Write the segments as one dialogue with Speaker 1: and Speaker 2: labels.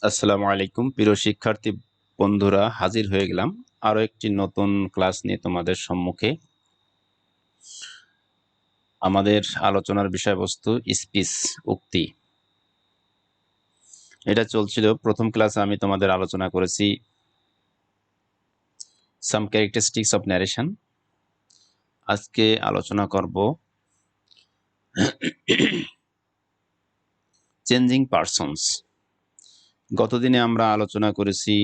Speaker 1: আসসালামু আলাইকুম প্রিয় শিক্ষার্থী বন্ধুরা, হাজির হয়ে গেলাম আরো একটি নতুন ক্লাস নিয়ে তোমাদের সম্মুখে। আমাদের আলোচনার বিষয়বস্তু স্পিচ, উক্তি। এটা চলছিল প্রথম ক্লাসে। আমি তোমাদের আলোচনা করেছি সাম ক্যারেক্টারিস্টিক্স অফ ন্যারেশন। আজকে আলোচনা করব চেঞ্জিং পারসনস। গতদিনে আমরা আলোচনা করেছি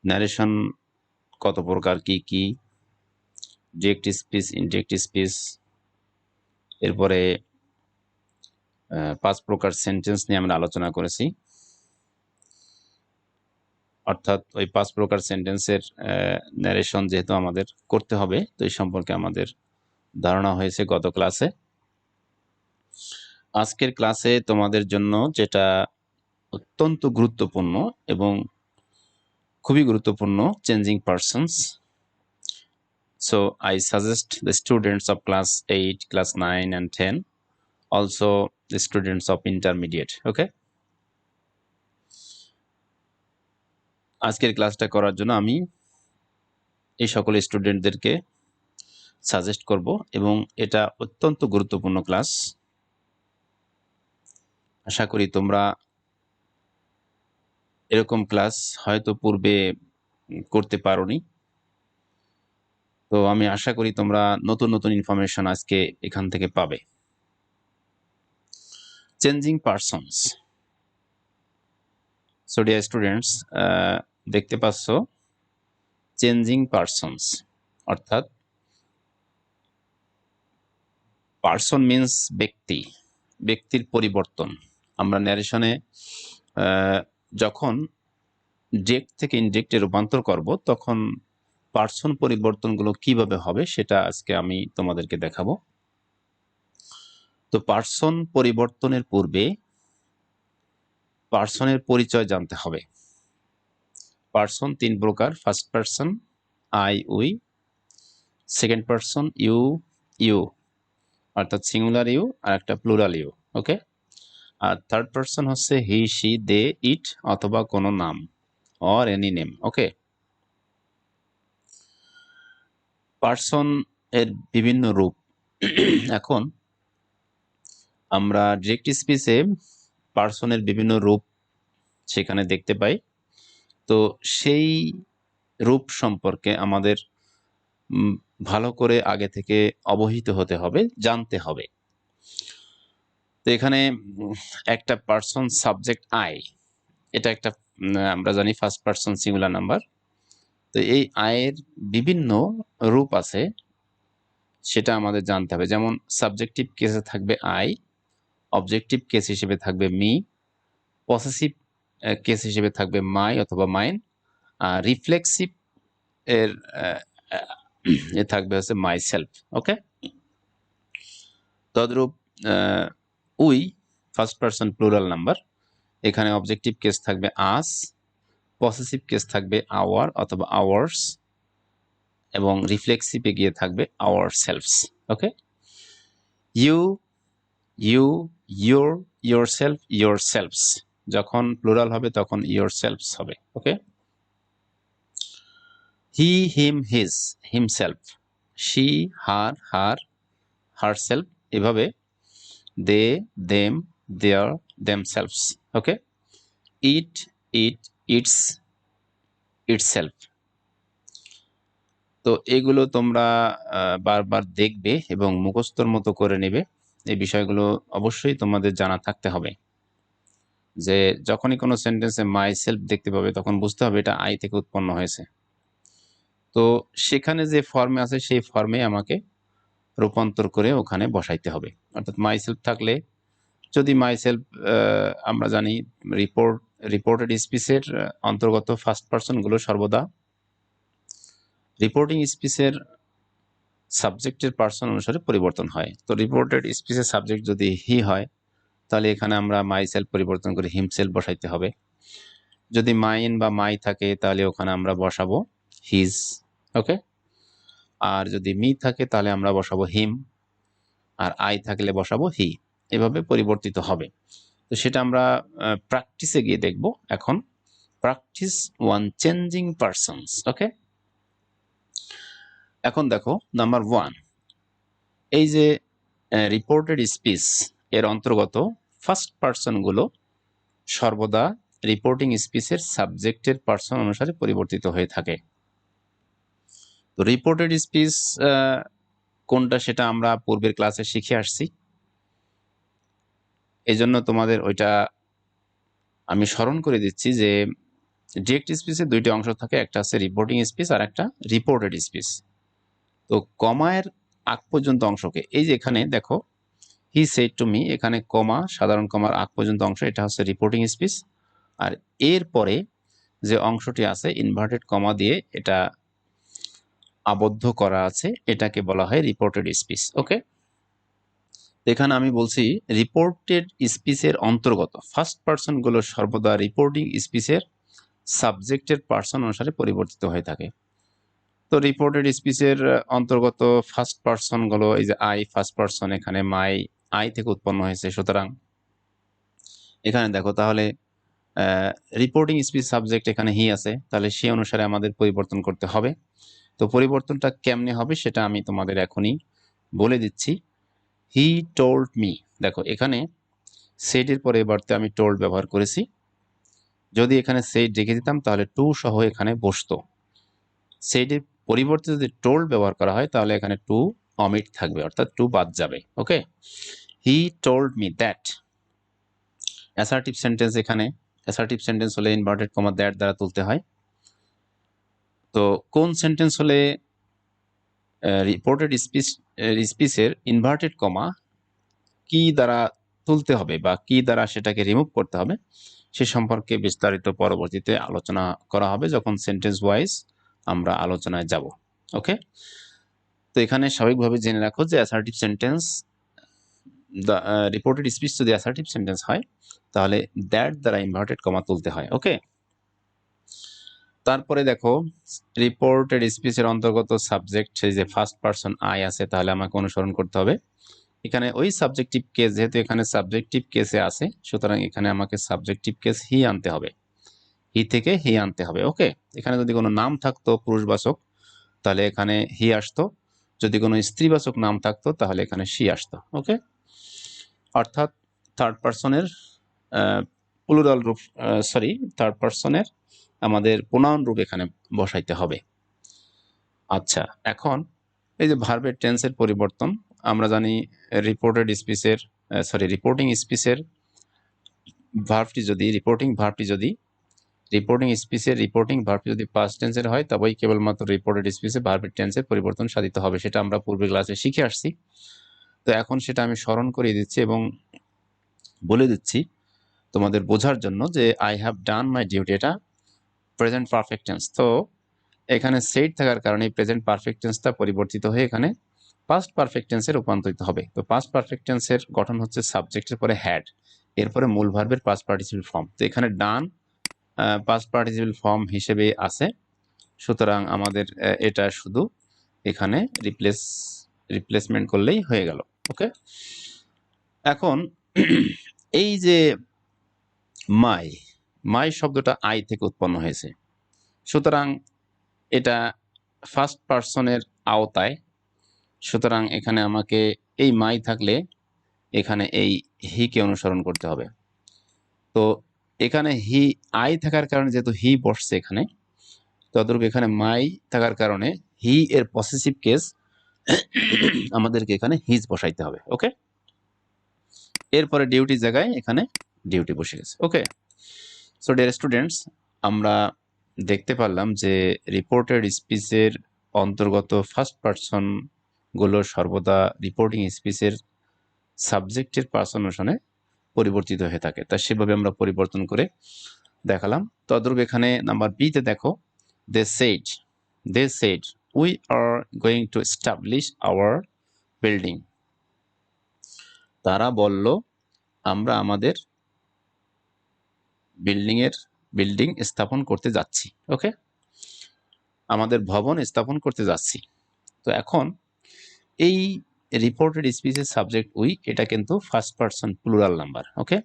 Speaker 1: ন্যারেশন কত প্রকার, কি কি, ডিরেক্ট স্পিচ, ইনডিরেক্ট স্পিচ, এরপরে 5 প্রকার সেন্টেন্স নিয়ে আমরা আলোচনা করেছি। অর্থাৎ ওই 5 প্রকার সেন্টেন্সের ন্যারেশন যেহেতু আমাদের করতে হবে, তো এই সম্পর্কে আমাদের ধারণা হয়েছে গত ক্লাসে। আজকের ক্লাসে তোমাদের জন্য যেটা অত্যন্ত গুরুত্বপূর্ণ এবং খুবই গুরুত্বপূর্ণ, changing persons. So I suggest the students of class 8, class 9 and 10, also the students of intermediate. ওকে, আজকের ক্লাসটা করার জন্য আমি এই সকল স্টুডেন্টদেরকে সাজেস্ট করব এবং এটা অত্যন্ত গুরুত্বপূর্ণ ক্লাস। আশা করি তোমরা এরকম ক্লাস হয়তো পূর্বে করতে পারোনি, তো আমি আশা করি তোমরা নতুন নতুন ইনফরমেশন আজকে এখান থেকে পাবে। Changing persons. So dear students, দেখতে পাচ্ছ চেঞ্জিং পারসনস, অর্থাৎ পারসন মিন্স ব্যক্তি, ব্যক্তির পরিবর্তন। আমরা ন্যারেশনে যখন ডিরেক্ট থেকে ইনডিরেক্টে রূপান্তর করব, তখন পার্সন পরিবর্তনগুলো কিভাবে হবে সেটা আজকে আমি তোমাদেরকে দেখাবো। তো পার্সন পরিবর্তনের পূর্বে পার্সনের পরিচয় জানতে হবে। পার্সন 3 প্রকার: first person I we, second person you you অর্থাৎ সিঙ্গুলার ইউ আর একটা প্লুরাল ইউ। ওকে, আর থার্ড পার্সন হচ্ছে হি শি দে ইট অথবা কোনো নাম, or any name. Okay, person এর বিভিন্ন রূপ। এখন আমরা ডিরেক্ট স্পিচে পার্সনের বিভিন্ন রূপ সেখানে দেখতে পাই। তো সেই রূপ সম্পর্কে আমাদের ভালো করে আগে থেকে অবহিত হতে হবে, জানতে হবে। তো এখানে একটা পার্সন সাবজেক্ট আই, এটা একটা আমরা জানি ফার্স্ট পার্সন সিঙ্গুলার নাম্বার। তো এই আয়ের বিভিন্ন রূপ আছে, সেটা আমাদের জানতে হবে। যেমন সাবজেক্টিভ কেসে থাকবে আই, অবজেক্টিভ কেস হিসেবে থাকবে মি, পসেসিভ কেস হিসেবে থাকবে মাই অথবা মাইন, আর রিফ্লেক্সিভ এর এ থাকবে হচ্ছে মাই সেলফ। ওকে, তদ্রূপ we first person plural number, এখানে অবজেক্টিভ কেস থাকবে আস, পসেসিভ কেস থাকবে আওয়ার অথবা আওয়ার্স, এবং রিফ্লেক্সিভে গিয়ে থাকবে ourselves. Okay, you you your, yourself, yourselves, যখন প্লুরাল হবে তখন ইয়োর সেলফস হবে। Okay, he him his, himself, she her her, herself, এভাবে they them, their, themselves. Okay, it it, its, itself. তো এগুলো তোমরা বারবার দেখবে এবং মুখস্থর মতো করে নেবে। এই বিষয়গুলো অবশ্যই তোমাদের জানা থাকতে হবে, যে যখনই কোনো সেন্টেন্সে মাই সেলফ দেখতে পাবে তখন বুঝতে হবে এটা আই থেকে উৎপন্ন হয়েছে। তো সেখানে যে ফর্মে আছে সেই ফর্মে আমাকে রূপান্তর করে ওখানে বসাইতে হবে। অর্থাৎ মাই সেলফ থাকলে, যদি মাই সেলফ আমরা জানি রিপোর্টেড স্পিচের অন্তর্গত ফার্স্ট পার্সনগুলো সর্বদা রিপোর্টিং স্পিচের সাবজেক্টের পার্সন অনুসারে পরিবর্তন হয়। তো রিপোর্টেড স্পিচের সাবজেক্ট যদি হি হয়, তাহলে এখানে আমরা মাই সেলফ পরিবর্তন করে হিমসেলফ বসাইতে হবে। যদি মাইন বা মাই থাকে তাহলে ওখানে আমরা বসাবো হিজ। ওকে, আর যদি মি থাকে তাহলে আমরা বসাবো হিম, আর আই থাকলে বসাবো হি। এভাবে পরিবর্তিত হবে। তো সেটা আমরা প্র্যাকটিসে গিয়ে দেখব এখন। Practice 1 changing persons. ওকে, এখন দেখো নাম্বার 1, এই যে রিপোর্টেড স্পিচ এর অন্তর্গত ফার্স্ট পারসন গুলো সর্বদা রিপোর্টিং স্পিচের সাবজেক্টের পারসন অনুসারে পরিবর্তিত হয়ে থাকে। তো রিপোর্টেড স্পিচ কোনটা সেটা আমরা পূর্বের ক্লাসে শিখে আসছি, এজন্য তোমাদের ওইটা আমি স্মরণ করে দিচ্ছি যে ডিরেক্ট স্পিচে দুইটি অংশ থাকে, একটা আছে রিপোর্টিং স্পিচ আর একটা রিপোর্টেড স্পিচ। তো কমায়ের আগ পর্যন্ত অংশকে, এই যে এখানে দেখো হি সেড টু মি, এখানে কমা সাধারণ কমার আগ পর্যন্ত অংশ এটা হচ্ছে রিপোর্টিং স্পিচ, আর এর পরে যে অংশটি আছে ইনভার্টেড কমা দিয়ে এটা আবদ্ধ করা আছে এটাকে বলা হয় রিপোর্টেড স্পিচ। ওকে, এখানে আমি বলছি রিপোর্টেড স্পিচের অন্তর্গত ফার্স্ট পারসন গুলো সর্বদা রিপোর্টিং স্পিচের সাবজেক্টের পারসন অনুসারে পরিবর্তিত হয়ে থাকে। তো রিপোর্টেড স্পিচের অন্তর্গত ফার্স্ট পারসন গুলো এই যে আই ফার্স্ট পারসন, এখানে মাই আই থেকে উৎপন্ন হয়েছে, সুতরাং এখানে দেখো তাহলে রিপোর্টিং স্পিচ সাবজেক্ট এখানে হি আছে, তাহলে সেই অনুসারে আমাদের পরিবর্তন করতে হবে। তো পরিবর্তনটা কেমনে হবে সেটা আমি তোমাদের এখনই বলে দিচ্ছি। হি টোল্ড মি, দেখো এখানে সেডের পরে এবারতে আমি টোল্ড ব্যবহার করেছি, যদি এখানে সেড রেখে দিতাম তাহলে টু সহ এখানে বসতো। সেডের পরিবর্তে যদি টোল্ড ব্যবহার করা হয় তাহলে এখানে টু অমিট থাকবে, অর্থাৎ টু বাদ যাবে। Okay, he told me that. Assertive sentence, এখানে অ্যাসার্টিভ সেন্টেন্স হলে ইনভার্টেড কমা দ্যাট দ্বারা তুলতে হয়। তো কোন সেন্টেন্স হলে রিপোর্টেড স্পিচের ইনভার্টেড কমা কি দ্বারা তুলতে হবে বা কি দ্বারা সেটাকে রিমুভ করতে হবে সে সম্পর্কে বিস্তারিত পরবর্তীতে আলোচনা করা হবে যখন সেন্টেন্স ওয়াইজ আমরা আলোচনায় যাব। ওকে, তো এখানে স্বাভাবিকভাবে জেনে রাখো যে অ্যাসার্টিভ সেন্টেন্স, রিপোর্টেড স্পিচ যদি অ্যাসার্টিভ সেন্টেন্স হয় তাহলে দ্যাট দ্বারা ইনভার্টেড কমা তুলতে হয়। ওকে, তারপরে দেখো রিপোর্টেড স্পিচের অন্তর্গত সাবজেক্ট যে ফার্স্ট পারসন আই আছে, তাহলে আমাকে অনুসরণ করতে হবে। এখানে ওই সাবজেক্টিভ কেস, যেহেতু এখানে সাবজেক্টিভ কেসে আছে সুতরাং এখানে আমাকে সাবজেক্টিভ কেস হি আনতে হবে, হি থেকে হি আনতে হবে। ওকে, এখানে যদি কোনো নাম থাকতো পুরুষবাচক তাহলে এখানে হি আসতো, যদি কোনো স্ত্রীবাচক নাম থাকতো তাহলে এখানে সি আসতো। ওকে, অর্থাৎ থার্ড পারসনের প্লুরাল রূপ, থার্ড পারসনের আমাদের প্রোনাউন রূপ এখানে বসাইতে হবে। আচ্ছা, এখন এই যে ভার্বের টেন্সের পরিবর্তন, আমরা জানি রিপোর্টেড স্পিচের রিপোর্টিং স্পিচের ভার্বটি যদি রিপোর্টিং ভার্বটি যদি পাস্ট টেন্সের হয় তবেই কেবলমাত্র রিপোর্টেড স্পিচে ভার্বের টেন্সের পরিবর্তন সাধিত হবে, সেটা আমরা পূর্বের ক্লাসে শিখে আসছি। তো এখন সেটা আমি স্মরণ করিয়ে দিচ্ছি এবং বলে দিচ্ছি তোমাদের বোঝার জন্য যে I have done my duty, এটা প্রেজেন্ট পারফেক্ট টেন্স। তো এখানে সেড থাকার কারণে প্রেজেন্ট পারফেক্ট টেন্সটা পরিবর্তিত হয়ে এখানে পাস্ট পারফেক্ট টেন্সে রূপান্তরিত হবে। তো পাস্ট পারফেক্ট টেন্সের গঠন হচ্ছে সাবজেক্টের পরে হ্যাড, এরপরে মূল ভার্বের পাস্ট পার্টিসিপল ফর্ম। তো এখানে ডান পাস্ট পার্টিসিপল ফর্ম হিসেবে আছে, সুতরাং আমাদের এটা শুধু এখানে রিপ্লেসমেন্ট করলেই হয়ে গেল। ওকে, এখন এই যে মাই শব্দটা আই থেকে উৎপন্ন হয়েছে, সুতরাং এটা ফার্স্ট পারসনের আওতায়, সুতরাং এখানে আমাকে এই মাই থাকলে এখানে এই হিকে অনুসরণ করতে হবে। তো এখানে হি আই থাকার কারণে যেহেতু হি বসছে এখানে, তদ্রূপ এখানে মাই থাকার কারণে হি এর পসেসিভ কেস আমাদেরকে এখানে হিজ বসাইতে হবে। ওকে, এরপরে ডিউটি জায়গায় এখানে ডিউটি বসে গেছে। ওকে, সো ডিয়ার স্টুডেন্টস, আমরা দেখতে পারলাম যে রিপোর্টেড স্পিচের অন্তর্গত ফার্স্ট পারসন গুলো সর্বদা রিপোর্টিং স্পিচের সাবজেক্টের পারসন অনুসারে পরিবর্তিত হয়ে থাকে, তা সেভাবে আমরা পরিবর্তন করে দেখালাম। তদ্রূপ এখানে নাম্বার বি তে দেখো, they said we are going to establish our building, তারা বলল আমরা আমাদের বিল্ডিং স্থাপন করতে যাচ্ছি। ওকে, আমাদের ভবন স্থাপন করতে যাচ্ছি। তো এখন এই রিপোর্টেড স্পিচের সাবজেক্ট উই, এটা কিন্তু ফার্স্ট পারসন প্লুরাল নাম্বার। ওকে,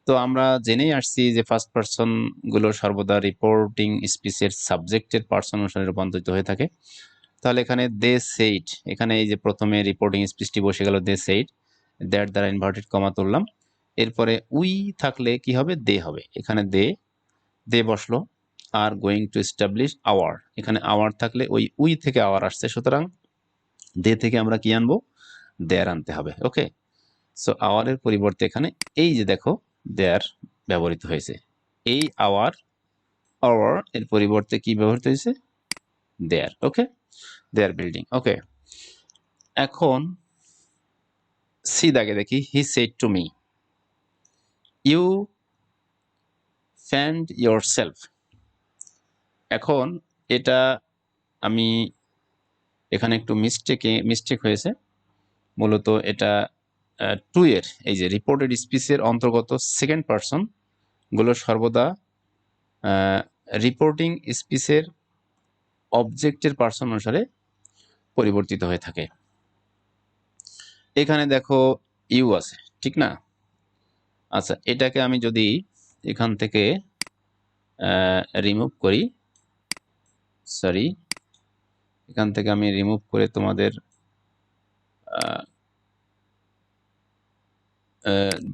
Speaker 1: তো আমরা জেনেই আসছি যে ফার্স্ট পারসন গুলো সর্বদা রিপোর্টিং স্পিচের সাবজেক্টের পারসন অনুসারে রূপান্তরিত হয়ে থাকে। তাহলে এখানে দে সেইড, এখানে এই যে প্রথমে রিপোর্টিং স্পিচটি বসে গেল দে সেইড, দ্যাট দ্বারা ইনভার্টেড কমা তুললাম। এরপরে উই থাকলে কি হবে, দে হবে। এখানে দে বসলো। Are going to establish our, এখানে আওয়ার থাকলে ওই উই থেকে আওয়ার আসছে, সুতরাং দে থেকে আমরা কি আনবো, দেয়ার আনতে হবে। ওকে, সো আওয়ারের পরিবর্তে এখানে এই যে দেখো দেয়ার ব্যবহৃত হয়েছে। এই আওয়ার এর পরিবর্তে কি ব্যবহৃত হয়েছে, দেয়ার। ওকে, দেয়ার বিল্ডিং। ওকে, এখন সি দাগে দেখি, he said to me you found yourself. এখন এটা আমি এখানে একটু মিস্টেক হয়েছে। মূলত এটা টু এর এই যে রিপোর্টেড স্পিচের অন্তর্গত সেকেন্ড পারসন গুলো সর্বদা রিপোর্টিং স্পিচের অবজেক্টের পারসন অনুসারে পরিবর্তিত হয়ে থাকে। এখানে দেখো ইউ আছে, ঠিক না? আচ্ছা, এটাকে আমি যদি এখান থেকে রিমুভ করি, সরি, এখান থেকে আমি রিমুভ করে তোমাদের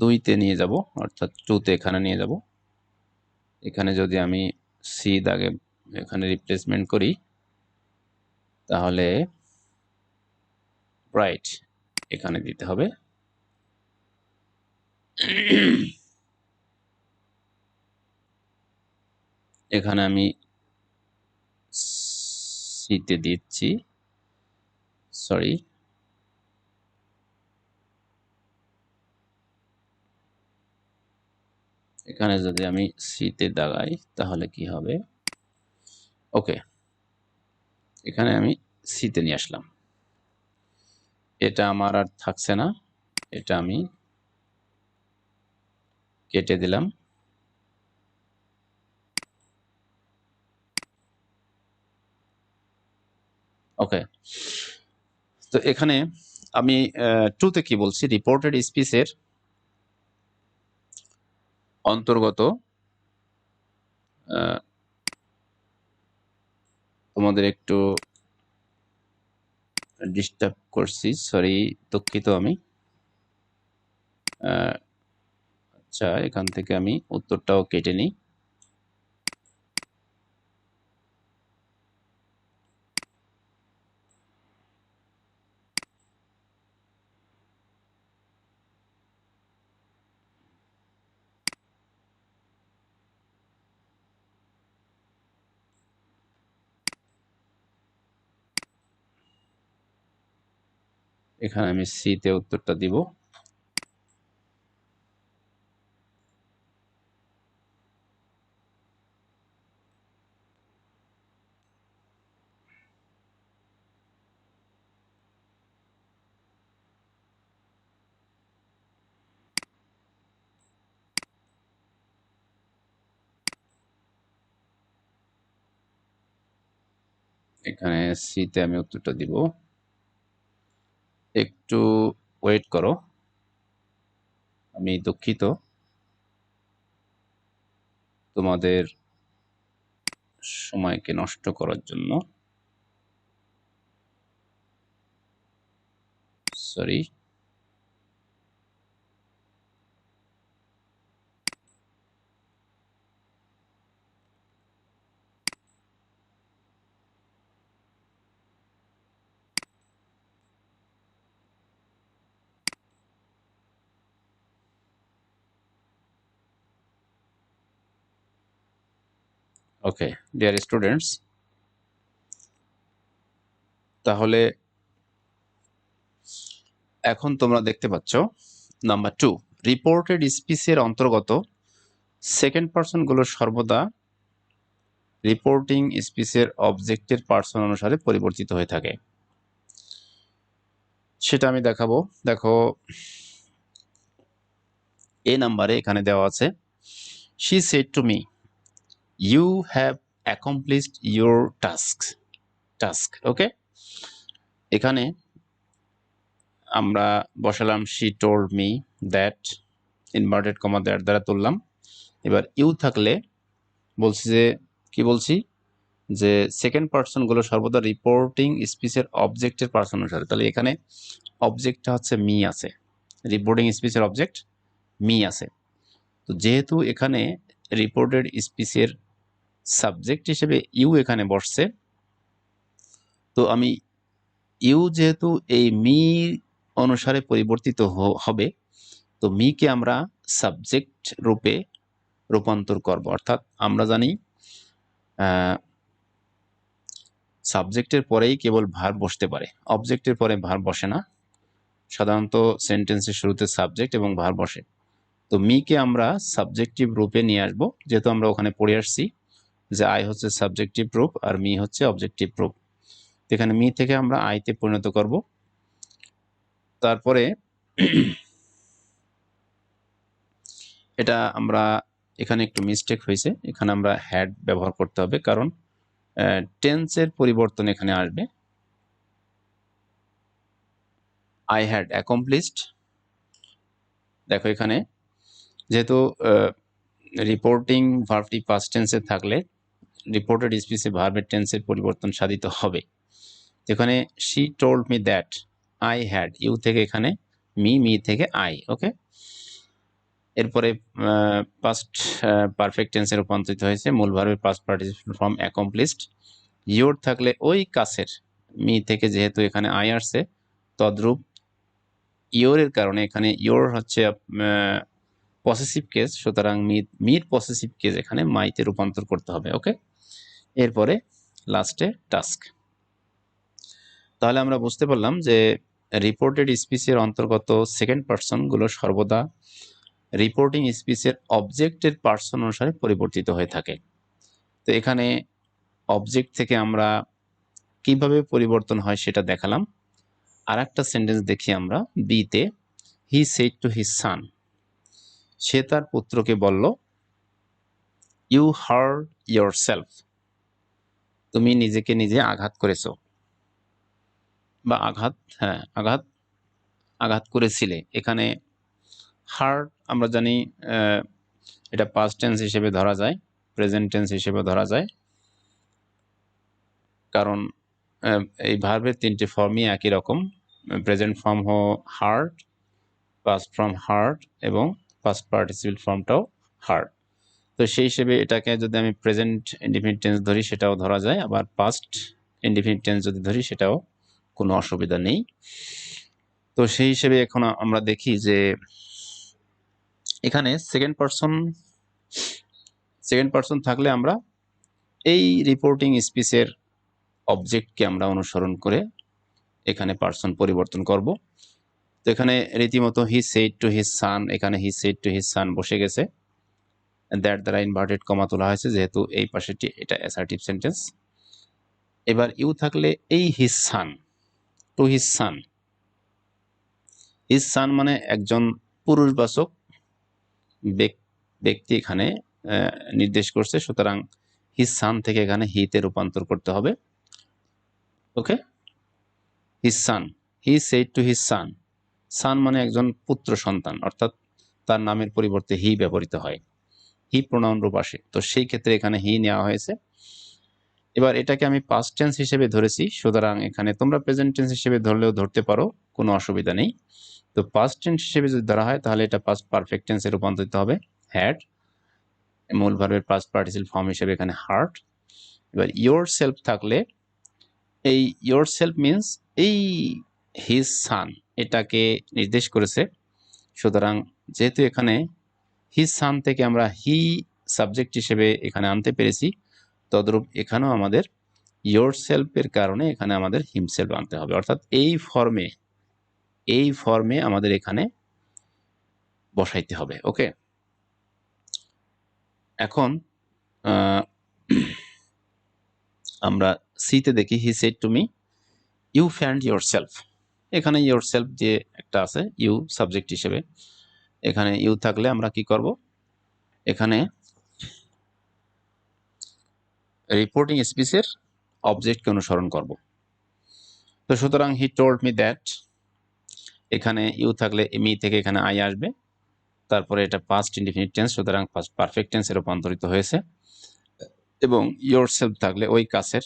Speaker 1: 2-তে নিয়ে যাব, অর্থাৎ 2-তে এখানে নিয়ে যাব। এখানে যদি আমি সি দাগে এখানে রিপ্লেসমেন্ট করি, তাহলে রাইট এখানে দিতে হবে। এখানে আমি সিতে দিচ্ছি, সরি, এখানে যদি আমি সিতে দাগাই তাহলে কি হবে, ওকে, এখানে আমি সিতে নিয়ে আসলাম। এটা আমার আর থাকছে না, এটা আমি কেটে দিলাম। ওকে, তো এখানে আমি 2-তে কি বলছি, রিপোর্টেড স্পিচের অন্তর্গত তোমাদের একটু ডিস্টার্ব করছি, সরি, দুঃখিত আমি। আচ্ছা, এখান থেকে আমি উত্তরটাও কেটে নিই। এখানে আমি সিতে উত্তরটা দিব। এখানে সিতে আমি উত্তরটা দিব, একটু ওয়েট করো, আমি দুঃখিত তোমাদের সময়কে নষ্ট করার জন্য, সরি। ওকে, ডিয়ার স্টুডেন্টস, তাহলে এখন তোমরা দেখতে পাচ্ছ নাম্বার 2, রিপোর্টেড স্পিচের অন্তর্গত সেকেন্ড পারসন গুলো সর্বদা রিপোর্টিং স্পিচের অবজেক্টের পারসন অনুসারে পরিবর্তিত হয়ে থাকে। সেটা আমি দেখাবো। দেখো এ নাম্বারে এখানে দেওয়া আছে, she said to me you have accomplished your task. Okay, এখানে আমরা বসালাম she told me that, inverted comma দ্বারা তুললাম। এবার ইউ থাকলে বলছি যে কি বলছি যে সেকেন্ড পার্সন গুলো সর্বদা রিপোর্টিং স্পিচের অবজেক্টের পার্সন অনুসারে। তাহলে এখানে অবজেক্টটা হচ্ছে মি আছে, রিপোর্টিং স্পিচের অবজেক্ট মি আছে। তো যেহেতু এখানে রিপোর্টেড স্পিচের সাবজেক্ট হিসেবে ইউ এখানে বসছে, তো আমি ইউ যেহেতু এই মি অনুসারে পরিবর্তিত হবে, তো মিকে আমরা সাবজেক্ট রূপে রূপান্তর করব। অর্থাৎ আমরা জানি সাবজেক্টের পরেই কেবল ভার্ব বসতে পারে, অবজেক্টের পরে ভার্ব বসে না। সাধারণত সেন্টেন্সের শুরুতে সাবজেক্ট এবং ভার্ব বসে। তো মিকে আমরা সাবজেক্টিভ রূপে নিয়ে আসবো, যেহেতু আমরা ওখানে পড়ে আসছি যে আই হচ্ছে সাবজেক্টিভ রূপ আর মি হচ্ছে অবজেক্টিভ রূপ। এখানে মি থেকে আমরা আইতে পরিণত করব। তারপরে এটা আমরা এখানে একটু মিস্টেক হয়েছে, এখানে আমরা হ্যাড ব্যবহার করতে হবে, কারণ টেন্সের পরিবর্তন এখানে আসবে। আই হ্যাড অ্যাকমপ্লিশড, দেখো এখানে যেহেতু রিপোর্টিং ভার্বটি পাস্ট টেন্সে থাকলে রিপোর্টেড স্পিচে ভার্বের টেন্সের পরিবর্তন সাধিত হবে। এখানে she told me that I had, you থেকে এখানে মি, মি থেকে আই। ওকে, এরপরে পাস্ট পারফেক্ট টেন্সে রূপান্তরিত হয়েছে মূল ভার্বের past participle form accomplished. Your থাকলে ওই কাছের, মি থেকে যেহেতু এখানে আই আসছে তদ্রূপ ইয়োরের কারণে এখানে ইয়োর হচ্ছে পসেসিভ কেস, সুতরাং মির পসেসিভ কেস এখানে মাইতে রূপান্তর করতে হবে। ওকে, এরপরে লাস্টে টাস্ক। তাহলে আমরা বুঝতে পারলাম যে রিপোর্টেড স্পিচের অন্তর্গত সেকেন্ড পার্সন গুলো সর্বদা রিপোর্টিং স্পিচের অবজেক্টের পার্সন অনুসারে পরিবর্তিত হয়ে থাকে। তো এখানে অবজেক্ট থেকে আমরা কিভাবে পরিবর্তন হয় সেটা দেখালাম। আর একটা সেন্টেন্স দেখি আমরা, বিতে, he said to his son, সে তার পুত্রকে বলল, ইউ হার্ট ইয়োরসেলফ, তুমি নিজেকে নিজে আঘাত করেছো বা আঘাত করেছিলে। এখানে হার্ট আমরা জানি এটা পাস্ট টেন্স হিসেবে ধরা যায়, প্রেজেন্ট টেন্স হিসেবে ধরা যায়, কারণ এই ভার্বের তিনটি ফর্মই একই রকম। Present form heart, past form heart এবং পাস্ট পার্টিসিপেল ফর্মটাও হার্ট। তো সেই হিসেবে এটাকে যদি আমি প্রেজেন্ট ইনডিফিনিট টেন্স ধরি সেটাও ধরা যায়, আবার পাস্ট ইনডিফিনিট টেন্স যদি ধরি সেটাও কোনো অসুবিধা নেই। তো সেই হিসেবে এখন আমরা দেখি যে এখানে সেকেন্ড পার্সন থাকলে আমরা এই রিপোর্টিং স্পিচের অবজেক্টকে আমরা অনুসরণ করে এখানে পার্সন পরিবর্তন করব। তো এখানে রীতিমতো he said to his son, এখানে he said to his son বসে গেছে, দ্যাট দ্বারা ইনভার্টেড কমা তোলা হয়েছে যেহেতু এই পাশেটি এটা অ্যাসার্টিভ সেন্টেন্স। এবার ইউ থাকলে এই হিজ সান, টু হিজ সান, হিজ সান মানে একজন পুরুষবাচক ব্যক্তি এখানে নির্দেশ করছে, সুতরাং হিজ সান থেকে এখানে হিতে রূপান্তর করতে হবে। Okay, his son, he said to his son, son মানে একজন পুত্র সন্তান, অর্থাৎ তার নামের পরিবর্তে হি ব্যবহৃত হয়, হি প্রোনাউন রূপ আসে, তো সেই ক্ষেত্রে এখানে হি নেওয়া হয়েছে। এবার এটাকে আমি পাস্ট টেন্স হিসেবে ধরেছি, সুতরাং এখানে তোমরা প্রেজেন্ট টেন্স হিসেবে ধরলেও ধরতে পারো, কোনো অসুবিধা নেই। তো পাস্ট টেন্স হিসেবে যদি ধরা হয় তাহলে এটা পাস্ট পারফেক্ট টেন্সে রূপান্তরিত হবে হ্যাড, মূল ভার্বের পাস্ট পার্টিসিপেল ফর্ম হিসেবে এখানে হার্ট। এবার ইয়োর সেলফ থাকলে এই ইয়োর সেলফ মিনস এই হিজ সান এটাকে নির্দেশ করেছে, সুতরাং যেহেতু এখানে হিজ সান থেকে আমরা হি সাবজেক্ট হিসেবে এখানে আনতে পেরেছি, তদ্রূপ এখানেও আমাদের ইয়োর সেলফের কারণে এখানে আমাদের হিমসেলফ আনতে হবে, অর্থাৎ এই ফর্মে আমাদের এখানে বসাইতে হবে। ওকে, এখন আমরা সিতে দেখি, he said to me you find yourself, এখানে ইয়োর সেলফ যে একটা আছে ইউ সাবজেক্ট হিসেবে, এখানে ইউ থাকলে আমরা কি করব, এখানে রিপোর্টিং স্পিচের অবজেক্টকে অনুসরণ করব। তো সুতরাং হি টোল্ড মি দ্যাট, এখানে ইউ থাকলে মি থেকে এখানে আই আসবে, তারপরে এটা পাস্ট ইনডিফিনিট টেন্স, সুতরাং পারফেক্ট টেন্সে রূপান্তরিত হয়েছে। এবং ইয়োরসেলফ থাকলে ওই কাছের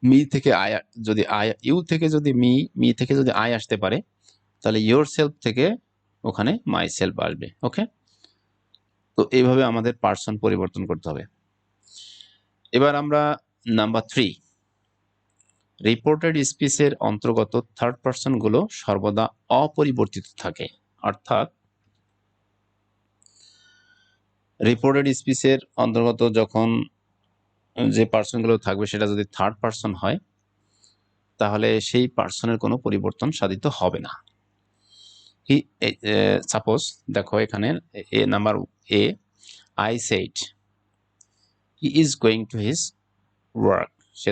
Speaker 1: মি থেকে আয়, যদি আয় ইউ থেকে যদি মি থেকে যদি আয় আসতে পারে, তাহলে ইয়োরসেলফ থেকে ওখানে মাই সেলফ আসবে। ওকে, তো এইভাবে আমাদের পার্সন পরিবর্তন করতে হবে। এবার আমরা নাম্বার 3, রিপোর্টেড স্পিচের অন্তর্গত থার্ড পার্সন গুলো সর্বদা অপরিবর্তিত থাকে। অর্থাৎ রিপোর্টেড স্পিচের অন্তর্গত যখন যে পার্সনগুলো থাকবে সেটা যদি থার্ড পার্সন হয়, তাহলে সেই পার্সনের কোনো পরিবর্তন সাধিত হবে না। সাপোজ দেখো এখানে number A, I said he is going to his work, সে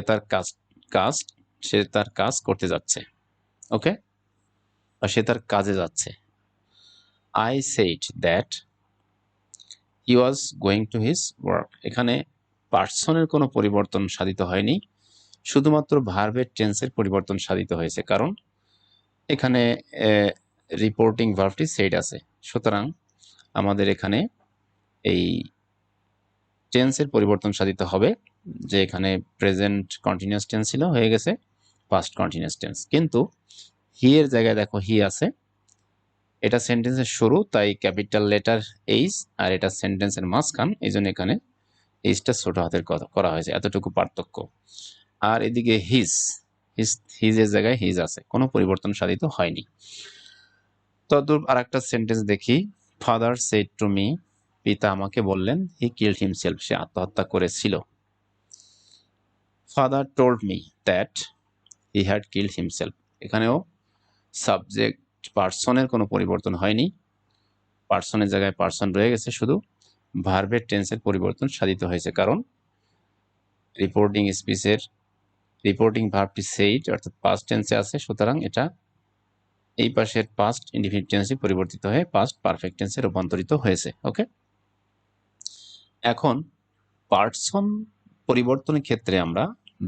Speaker 1: তার কাজ করতে যাচ্ছে। ওকে, বা সে তার কাজে যাচ্ছে। I said that he was going to his work, এখানে পার্সনের কোনো পরিবর্তন সাধিত হয়নি, শুধুমাত্র ভার্বের টেন্সের পরিবর্তন সাধিত হয়েছে, কারণ এখানে রিপোর্টিং ভার্বটি সেড আছে। সুতরাং আমাদের এখানে এই টেন্সের পরিবর্তন সাধিত হবে, যে এখানে প্রেজেন্ট কন্টিনিউয়াস টেন্স ছিল, হয়ে গেছে পাস্ট কন্টিনিউয়াস টেন্স। কিন্তু হি এর জায়গায় দেখো হি আছে, এটা সেন্টেন্সের শুরু, তাই ক্যাপিটাল লেটার এইচ, আর এটা সেন্টেন্সের মাঝখান, এই জন্য এখানে এইচটা ছোট হাতের করা হয়েছে, এতটুকু পার্থক্য। আর এদিকে হিজের জায়গায় হিজ আছে, কোনো পরিবর্তন সাধিত হয়নি। তদ্রূপ আর একটা সেন্টেন্স দেখি, ফাদার সেড টু মি, পিতা আমাকে বললেন, হি কিলড হিমসেলফ, সে আত্মহত্যা করেছিল। Father told me that he had killed himself, এখানেও সাবজেক্ট পার্সনের কোনো পরিবর্তন হয়নি, পার্সনের জায়গায় পার্সন রয়ে গেছে, শুধু ভার্বের টেন্সের পরিবর্তন সাধিত হয়েছে, কারণ রিপোর্টিং ভার্বটি সেইড অর্থাৎ পাস্ট টেন্সে আছে, সুতরাং এটা এই পাশের পাস্ট ইনডিফিনিট টেন্সে পরিবর্তিত হয়ে পাস্ট পারফেক্ট টেন্সে রূপান্তরিত হয়েছে। ওকে, এখন পার্সন পরিবর্তনের ক্ষেত্রে আমরা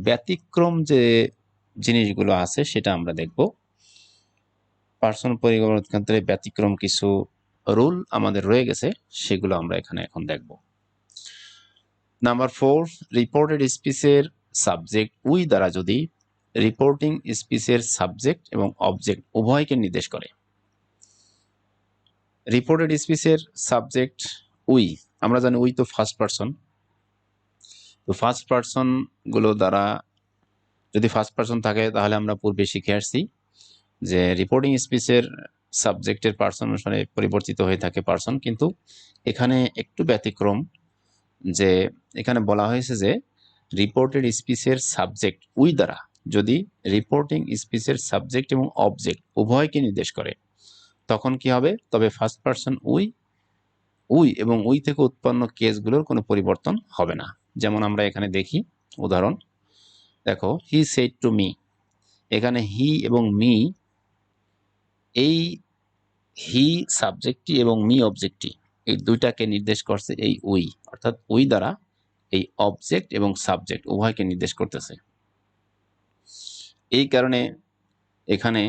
Speaker 1: ব্যতিক্রম যে জিনিসগুলো আছে সেটা আমরা দেখব। পার্সন পরিবর্তনের ক্ষেত্রে ব্যতিক্রম কিছু রুল আমাদের রয়ে গেছে, সেগুলো আমরা এখানে এখন দেখব। নাম্বার 4, রিপোর্টেড স্পিচের সাবজেক্ট উই দ্বারা যদি রিপোর্টিং স্পিচের সাবজেক্ট এবং অবজেক্ট উভয়কে নির্দেশ করে। রিপোর্টেড স্পিচের সাবজেক্ট উই, আমরা জানি উই তো ফার্স্ট পার্সন, তো ফার্স্ট পার্সন গুলো দ্বারা যদি ফার্স্ট পার্সন থাকে, তাহলে আমরা পূর্বে শিখে আসছি যে রিপোর্টিং স্পিচের সাবজেক্টের পার্সন অনুসারে পরিবর্তিত হয়ে থাকে পার্সন, কিন্তু এখানে একটু ব্যতিক্রম, যে এখানে বলা হয়েছে যে রিপোর্টেড স্পিচের সাবজেক্ট উই দ্বারা যদি রিপোর্টিং স্পিচের সাবজেক্ট এবং অবজেক্ট উভয়কে নির্দেশ করে, তখন কি হবে? তবে ফার্স্ট পার্সন উই এবং উই থেকে উৎপন্ন কেসগুলোর কোনো পরিবর্তন হবে না। যেমন আমরা এখানে দেখি উদাহরণ, দেখো হি সেড টু মি, এখানে হি এবং মি, এই হি সাবজেক্টটি এবং মি অবজেক্টটি, এই দুইটাকে নির্দেশ করছে এই উই, অর্থাৎ উই দ্বারা এই অবজেক্ট এবং সাবজেক্ট উভয়কে নির্দেশ করতেছে। এই কারণে এখানে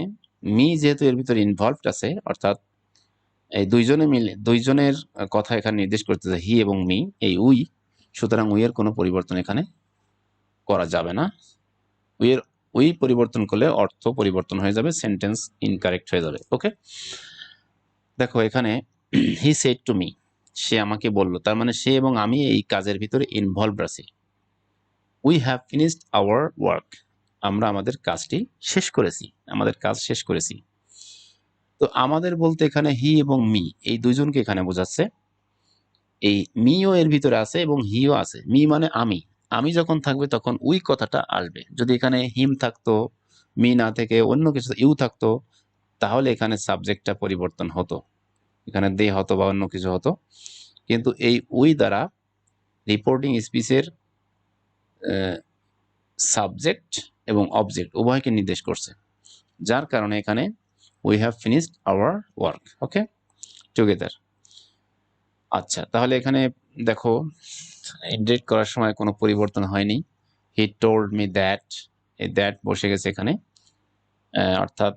Speaker 1: মি যেহেতু এর ভিতরে ইনভলভড আছে, অর্থাৎ এই দুইজনের কথা এখানে নির্দেশ করতেছে, হি এবং মি, এই উই, সুতরাং উই এর কোনো পরিবর্তন এখানে করা যাবে না। উই পরিবর্তন করলে অর্থ পরিবর্তন হয়ে যাবে, সেন্টেন্স ইনকারেক্ট হয়ে যাবে। ওকে, দেখো এখানে হি সেড টু মি, সে আমাকে বলল, তার মানে সে এবং আমি এই কাজের ভিতরে ইনভলভড আছি। We have finished our work, আমরা আমাদের কাজটি শেষ করেছি, আমাদের কাজ শেষ করেছি। তো আমাদের বলতে এখানে হি এবং মি, এই দুইজনকে এখানে বোঝাচ্ছে। এই মিও এর ভিতরে আছে এবং হিও আছে। মি মানে আমি যখন থাকবে তখন উই কথাটা আসবে। যদি এখানে হিম থাকতো, মি না থেকে অন্য কিছু ইউ থাকতো, তাহলে এখানে সাবজেক্টটা পরিবর্তন হতো, এখানে দে হতো বা অন্য কিছু হতো। কিন্তু এই উই দ্বারা রিপোর্টিং স্পিচের সাবজেক্ট এবং অবজেক্ট উভয়কে নির্দেশ করছে, যার কারণে এখানে we have finished our work. Okay, together. আচ্ছা, তাহলে এখানে দেখো ইন্ডিকেট করার সময় কোনো পরিবর্তন হয়নি। হি টোল্ড মি দ্যাট, এই দ্যাট বসে গেছে এখানে, অর্থাৎ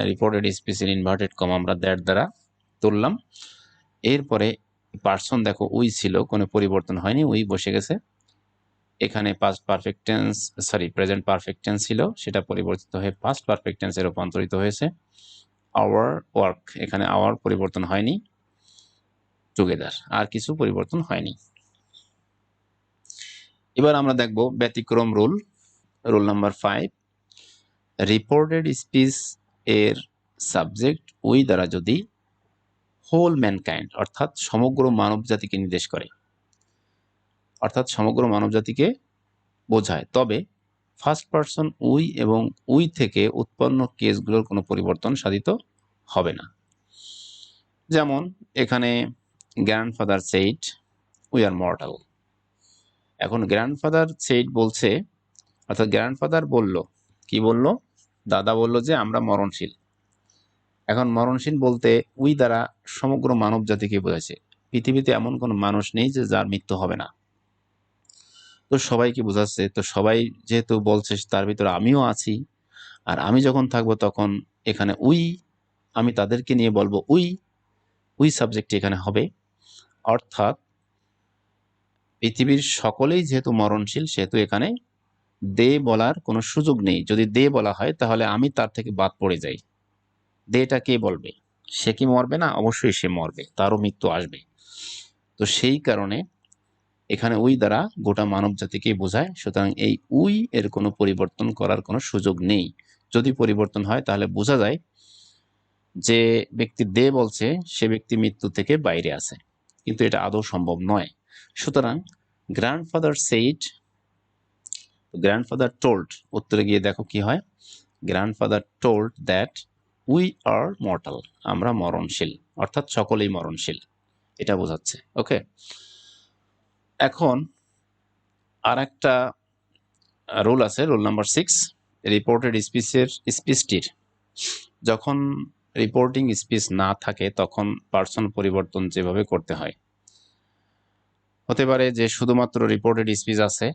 Speaker 1: রিপোর্টেড স্পিচের ইনভার্টেড কমা আমরা দ্যাট দ্বারা তুললাম। এরপরে পারসন দেখো উই ছিল, কোনো পরিবর্তন হয়নি, উই বসে গেছে। এখানে past perfect tense present perfect tense ছিল, সেটা পরিবর্তিত হয়ে পাস্ট পারফেক্ট টেন্সে রূপান্তরিত হয়েছে। আওয়ার ওয়ার্ক, এখানে আওয়ার পরিবর্তন হয়নি, টুগেদার, আর কিছু পরিবর্তন হয়নি। এবার আমরা দেখব ব্যতিক্রম rule. Rule number 5, reported speech এর সাবজেক্ট উই দ্বারা যদি হোল ম্যানকাইন্ড অর্থাৎ সমগ্র মানব জাতিকে নির্দেশ করে, অর্থাৎ সমগ্র মানব জাতিকে বোঝায়, তবে ফার্স্ট পারসন উই এবং উই থেকে উৎপন্ন কেসগুলোর কোনো পরিবর্তন সাধিত হবে না। যেমন এখানে grandfather said we are mortal. এখন গ্র্যান্ডফাদার সেইড বলছে, অর্থাৎ গ্র্যান্ডফাদার বলল, কি বলল? দাদা বলল যে আমরা মরণশীল। এখন মরণশীল বলতে উই দ্বারা সমগ্র মানব জাতিকে বোঝাচ্ছে। পৃথিবীতে এমন কোনো মানুষ নেই যে যার মৃত্যু হবে না, তো সবাইকে বোঝাচ্ছে। তো সবাই যেহেতু বলছে, তার ভিতরে আমিও আছি, আর আমি যখন থাকবো তখন এখানে উই, আমি তাদেরকে নিয়ে বলবো উই সাবজেক্ট এখানে হবে। অর্থাৎ পৃথিবীর সকলেই যেহেতু মরণশীল, সেহেতু এখানে দে বলার কোনো সুযোগ নেই। যদি দে বলা হয় তাহলে আমি তার থেকে বাদ পড়ে যাই। দেটা কে বলবে? সে কি মরবে না? অবশ্যই সে মরবে, তারও মৃত্যু আসবে। তো সেই কারণে এখানে উই দ্বারা গোটা মানব জাতিকে বোঝায়। সুতরাং এই উই এর কোনো পরিবর্তন করার কোনো সুযোগ নেই। যদি পরিবর্তন হয় তাহলে বোঝা যায় যে ব্যক্তি দে বলছে সে ব্যক্তি মৃত্যু থেকে বাইরে আছে, কিন্তু এটা আদৌ সম্ভব নয়। সুতরাং গ্র্যান্ডফাদার সেইড, গ্র্যান্ডফাদার টোল্ড, উত্তরে গিয়ে দেখো কি হয়। Grandfather told that we are mortal, আমরা মরণশীল, অর্থাৎ সকলেই মরণশীল, এটা বোঝাচ্ছে। ওকে, এখন আর একটা রুল আছে, রুল নাম্বার 6, রিপোর্টেড স্পিচটির যখন রিপোর্টিং স্পিচ না থাকে তখন পার্সন পরিবর্তন যেভাবে করতে হয়। হতে পারে যে শুধুমাত্র রিপোর্টেড স্পিচ আছে,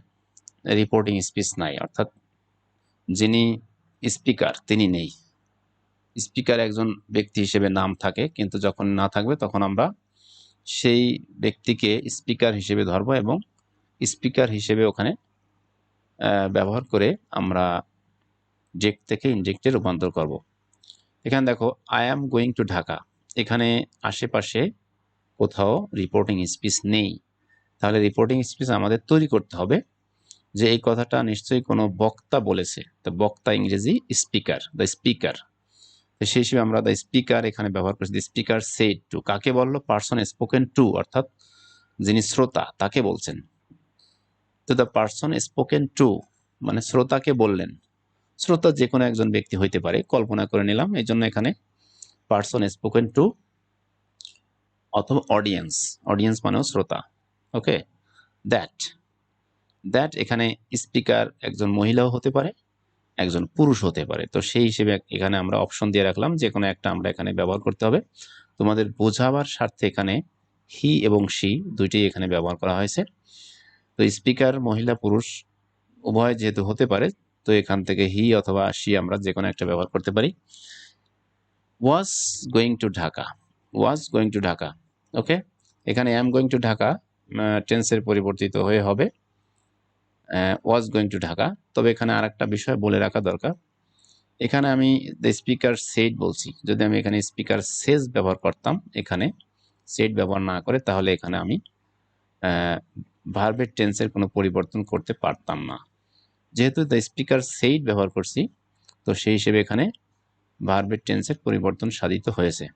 Speaker 1: রিপোর্টিং স্পিচ নাই, অর্থাৎ যিনি স্পিকার তিনি নেই। স্পিকার একজন ব্যক্তি হিসেবে নাম থাকে, কিন্তু যখন না থাকবে তখন আমরা সেই ব্যক্তিকে স্পিকার হিসেবে ধরবো এবং স্পিকার হিসেবে ওখানে ব্যবহার করে আমরা জেক্ট থেকে ইনজেক্টে রূপান্তর করব। এখানে দেখো I am going to Dhaka, এখানে আশেপাশে কোথাও রিপোর্টিং স্পিচ নেই। তাহলে রিপোর্টিং স্পিচ আমাদের তৈরি করতে হবে, যে এই কথাটা নিশ্চয়ই কোনো বক্তা বলেছে। তো বক্তা ইংরেজি স্পিকার, দ্য স্পিকার। তো সেই হিসেবে আমরা দ্য স্পিকার এখানে ব্যবহার করছি। দ্য স্পিকার সেড টু, কাকে বললো? পার্সন স্পোকেন টু, অর্থাৎ যিনি শ্রোতা তাকে বলছেন। তো দ্য পার্সন স্পোকেন টু মানে শ্রোতাকে বললেন। শ্রোতা যে কোনো একজন ব্যক্তি হইতে পারে, কল্পনা করে নিলাম, এই জন্য এখানে পার্সন স্পোকেন টু অথবা অডিয়েন্স, অডিয়েন্স মানেও শ্রোতা। ওকে, দ্যাট এখানে স্পিকার একজন মহিলাও হতে পারে, একজন পুরুষ হতে পারে। তো সেই হিসেবে এখানে আমরা অপশন দিয়ে রাখলাম, যে কোনো একটা আমরা এখানে ব্যবহার করতে হবে। তোমাদের বোঝাবার স্বার্থে এখানে হি এবং শি দুইটি এখানে ব্যবহার করা হয়েছে। তো স্পিকার মহিলা পুরুষ উভয় যেহেতু হতে পারে, তো এখান থেকে হি অথবা শি আমরা যে কোনো একটা ব্যবহার করতে পারি। Was going to Dhaka, was going to Dhaka. Okay, এখানে অ্যাম গোয়িং টু ঢাকা টেন্সের পরিবর্তিত হয়ে হবে ওয়াজ গোয়িং টু ঢাকা। তবে এখানে আর একটা বিষয় বলে রাখা দরকার, এখানে আমি দ্য স্পিকার সেড বলছি, যদি আমি এখানে স্পিকার সেজ ব্যবহার করতাম, এখানে সেড ব্যবহার না করে, তাহলে এখানে আমি ভার্বের টেন্সের কোনো পরিবর্তন করতে পারতাম না। যেহেতু দ্য স্পিকার সেইড ব্যবহার করছি, তো সেই হিসেবে এখানে ভার্বের টেন্সের পরিবর্তন সাধিত হয়েছে।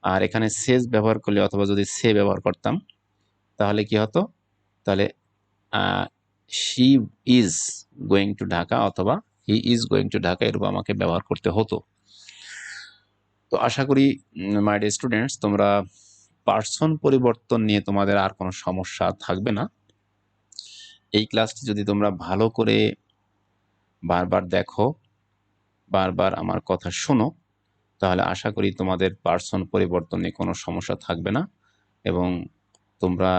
Speaker 1: আর এখানে সেজ ব্যবহার করলে অথবা যদি সে ব্যবহার করতাম তাহলে কি হতো? তাহলে she is going to Dhaka অথবা he is going to Dhaka এরূপ আমাকে ব্যবহার করতে হতো। তো আশা করি মাই ডিয়ার স্টুডেন্টস, তোমরা পার্সন পরিবর্তন নিয়ে তোমাদের আর কোনো সমস্যা থাকবে না। এই ক্লাসটি যদি তোমরা ভালো করে বারবার দেখো, বারবার আমার কথা শোনো, তাহলে আশা করি তোমাদের পার্সন পরিবর্তন নিয়ে কোনো সমস্যা থাকবে না। এবং তোমরা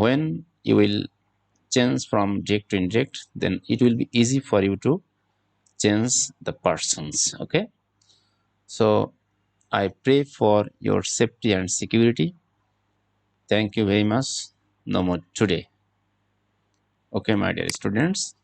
Speaker 1: when you will change from ject to inject, then it will be easy for you to change the persons. Okay, so I pray for your safety and security. Thank you very much. No more today. Okay, my dear students.